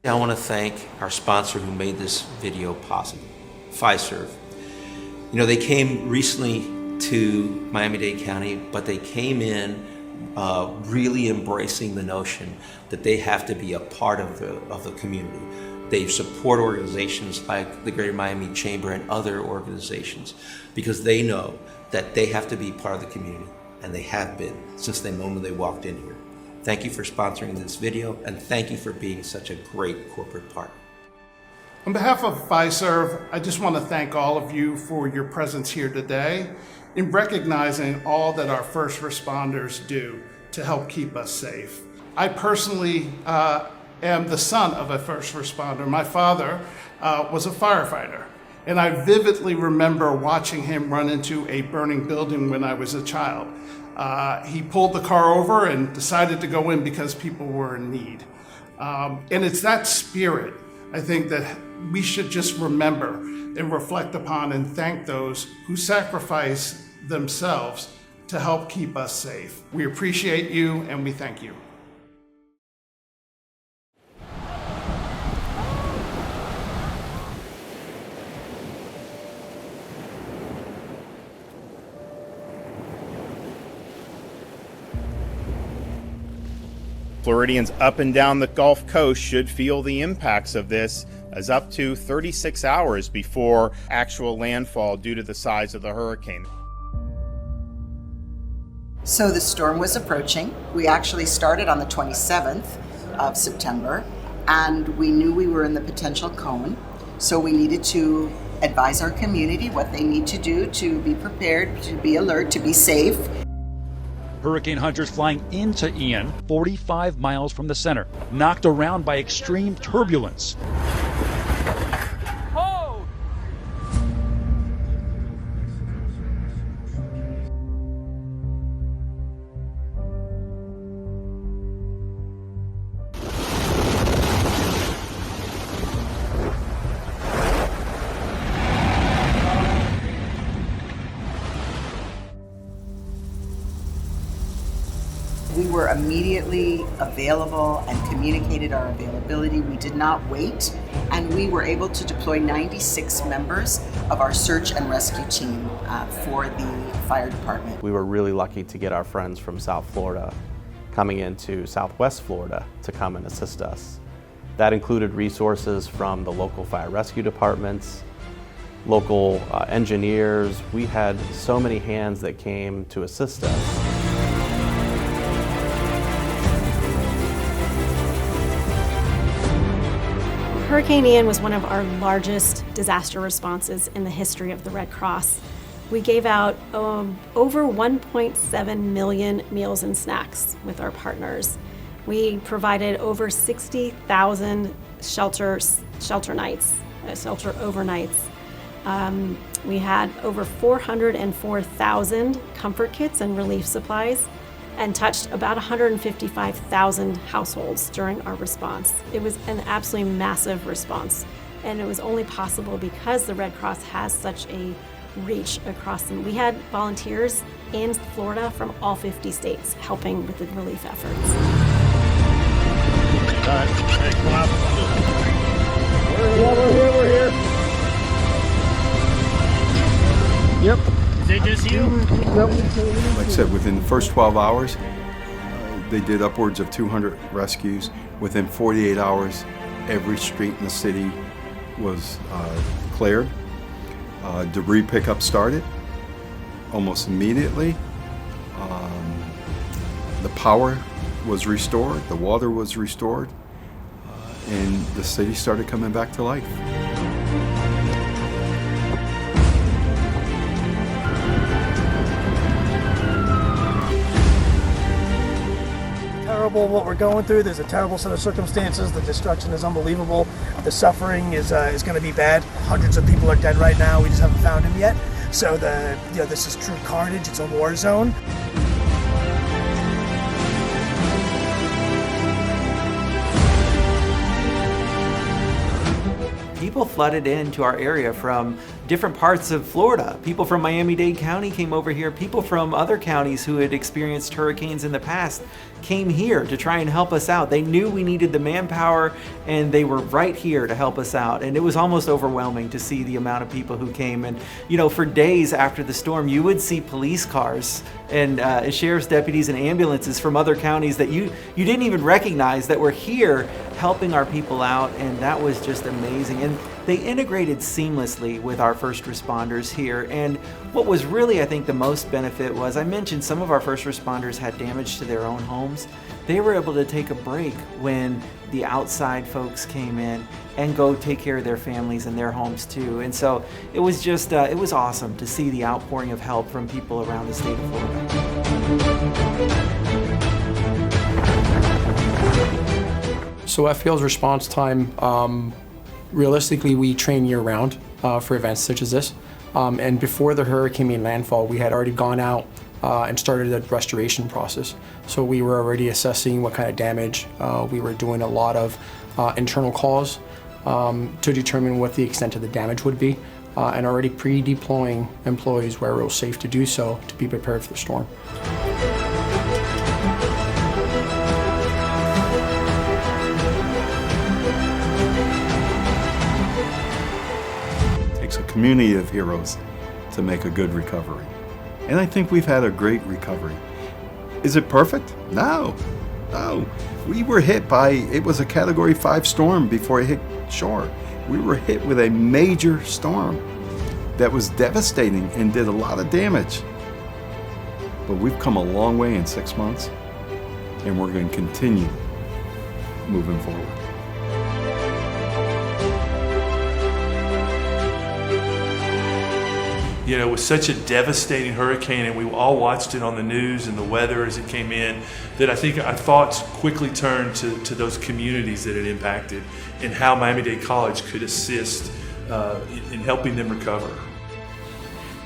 I want to thank our sponsor who made this video possible, Fiserv. You know, they came recently to Miami-Dade County, but they came in really embracing the notion that they have to be a part of the community. They support organizations like the Greater Miami Chamber and other organizations because they know that they have to be part of the community, and they have been since the moment they walked in here. Thank you for sponsoring this video, and thank you for being such a great corporate partner. On behalf of Fiserv, I just want to thank all of you for your presence here today in recognizing all that our first responders do to help keep us safe. I personally am the son of a first responder. My father was a firefighter, and I vividly remember watching him run into a burning building when I was a child. He pulled the car over and decided to go in because people were in need. And it's that spirit, I think, that we should just remember and reflect upon and thank those who sacrifice themselves to help keep us safe. We appreciate you and we thank you. Floridians up and down the Gulf Coast should feel the impacts of this, as up to 36 hours before actual landfall due to the size of the hurricane. So the storm was approaching. We actually started on the 27th of September, and we knew we were in the potential cone. So we needed to advise our community what they need to do to be prepared, to be alert, to be safe. Hurricane hunters flying into Ian, 45 miles from the center, knocked around by extreme turbulence. We were immediately available and communicated our availability. We did not wait, and we were able to deploy 96 members of our search and rescue team for the fire department. We were really lucky to get our friends from South Florida coming into Southwest Florida to come and assist us. That included resources from the local fire rescue departments, local engineers. We had so many hands that came to assist us. Hurricane Ian was one of our largest disaster responses in the history of the Red Cross. We gave out over 1.7 million meals and snacks with our partners. We provided over 60,000 shelter overnights. We had over 404,000 comfort kits and relief supplies, and touched about 155,000 households during our response. It was an absolutely massive response, and it was only possible because the Red Cross has such a reach across them. We had volunteers in Florida from all 50 states helping with the relief efforts. Hey, come out. We're here. Yep. Is it just you? Like I said, within the first 12 hours, they did upwards of 200 rescues. Within 48 hours, every street in the city was cleared. Debris pickup started almost immediately. The power was restored, the water was restored, and the city started coming back to life. Terrible what we're going through. There's a terrible set of circumstances. The destruction is unbelievable. The suffering is going to be bad. Hundreds of people are dead right now. We just haven't found them yet. So this is true carnage. It's a war zone. people flooded into our area from different parts of Florida. People from Miami-Dade County came over here. People from other counties who had experienced hurricanes in the past came here to try and help us out. They knew we needed the manpower, and they were right here to help us out. And it was almost overwhelming to see the amount of people who came. And you know, for days after the storm, you would see police cars and sheriff's deputies and ambulances from other counties that you didn't even recognize that were here helping our people out, and that was just amazing. And they integrated seamlessly with our first responders here. And what was really, I think, the most benefit was, I mentioned some of our first responders had damage to their own homes. They were able to take a break when the outside folks came in and go take care of their families and their homes too. And so it was just, it was awesome to see the outpouring of help from people around the state of Florida. So FPL's response time, realistically, we train year-round for events such as this. And before the hurricane made landfall, we had already gone out and started the restoration process. So we were already assessing what kind of damage. We were doing a lot of internal calls to determine what the extent of the damage would be, and already pre-deploying employees where it was safe to do so to be prepared for the storm. Takes a community of heroes to make a good recovery. And I think we've had a great recovery. Is it perfect? No. We were hit by, it was a Category 5 storm before it hit shore. We were hit with a major storm that was devastating and did a lot of damage. But we've come a long way in 6 months, and we're going to continue moving forward. You know, it was such a devastating hurricane, and we all watched it on the news and the weather as it came in, that I think our thoughts quickly turned to those communities that it impacted and how Miami-Dade College could assist in helping them recover.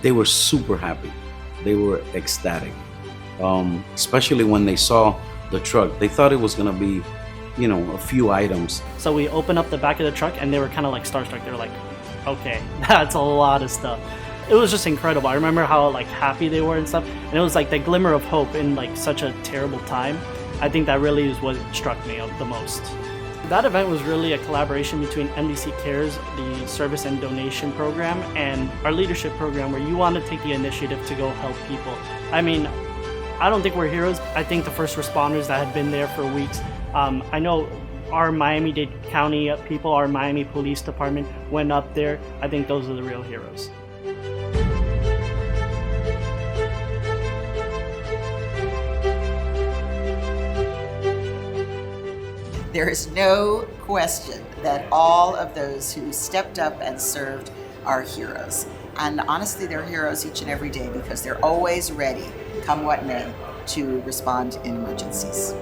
They were super happy. They were ecstatic, especially when they saw the truck. They thought it was going to be, you know, a few items. So we opened up the back of the truck, and they were kind of like starstruck. They were like, okay, that's a lot of stuff. It was just incredible. I remember how like happy they were and stuff, and it was like the glimmer of hope in like such a terrible time. I think that really is what struck me the most. That event was really a collaboration between MDC Cares, the service and donation program, and our leadership program, where you want to take the initiative to go help people. I mean, I don't think we're heroes. I think the first responders that had been there for weeks, I know our Miami-Dade County people, our Miami Police Department went up there. I think those are the real heroes. There is no question that all of those who stepped up and served are heroes. And honestly, they're heroes each and every day because they're always ready, come what may, to respond in emergencies.